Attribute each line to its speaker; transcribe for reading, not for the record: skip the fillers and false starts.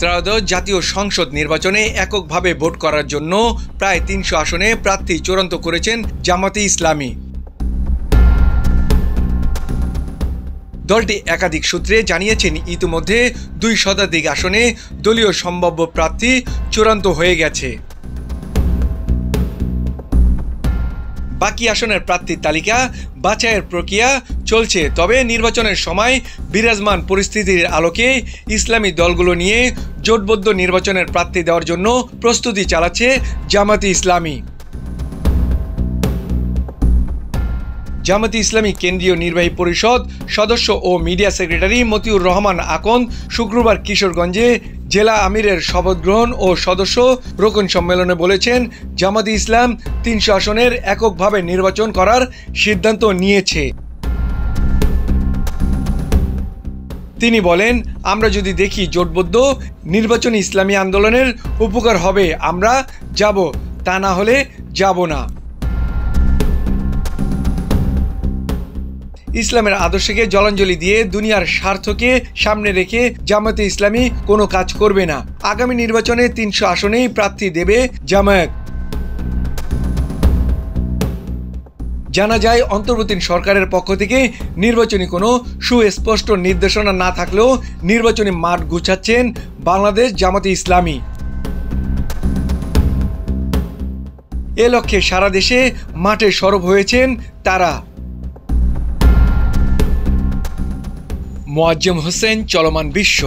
Speaker 1: ত্রয়োদশ জাতীয় সংসদ নির্বাচনে এককভাবে ভোট করার জন্য প্রায় ৩০০ আসনে প্রার্থী চূড়ান্ত করেছেন জামাতে ইসলামী। দলটি একাধিক সূত্রে জানিয়েছেন ইতিমধ্যে ২ শতাধিক আসনে দলীয় সম্ভাব্য প্রার্থী চূড়ান্ত হয়ে গেছে। বাকি আসনের প্রার্থীর তালিকা বাছাইয়ের প্রক্রিয়া চলছে। তবে নির্বাচনের সময় বিরাজমান পরিস্থিতির আলোকে ইসলামী দলগুলো নিয়ে জোটবদ্ধ নির্বাচনের প্রার্থী দেওয়ার জন্য প্রস্তুতি চালাচ্ছে জামাতে ইসলামী। জামাতে ইসলামী কেন্দ্রীয় নির্বাহী পরিষদ সদস্য ও মিডিয়া সেক্রেটারি মতিউর রহমান আকন শুক্রবার কিশোরগঞ্জে জেলা আমিরের শপথ গ্রহণ ও সদস্য রোকন সম্মেলনে বলেছেন, জামাতে ইসলাম ৩০০ আসনের এককভাবে নির্বাচন করার সিদ্ধান্ত নিয়েছে। তিনি বলেন, আমরা যদি দেখি জোটবদ্ধ নির্বাচনী ইসলামী আন্দোলনের উপকার হবে আমরা যাব, তা না হলে যাব না। ইসলামের আদর্শকে জলাঞ্জলি দিয়ে দুনিয়ার স্বার্থকে সামনে রেখে জামাতে ইসলামী কোনো কাজ করবে না। আগামী নির্বাচনে ৩০০ আসনেই প্রার্থী দেবে জামায়াত। জানা যায়, অন্তর্বর্তী সরকারের পক্ষ থেকে নির্বাচনী কোনো সুস্পষ্ট নির্দেশনা না থাকলেও নির্বাচনী মাঠ গুছাচ্ছেন বাংলাদেশ জামাতে ইসলামী। এ লক্ষ্যে সারা দেশে মাঠে সরব হয়েছেন তারা। মোয়াজ্জেম হোসেন, চলমান বিশ্ব।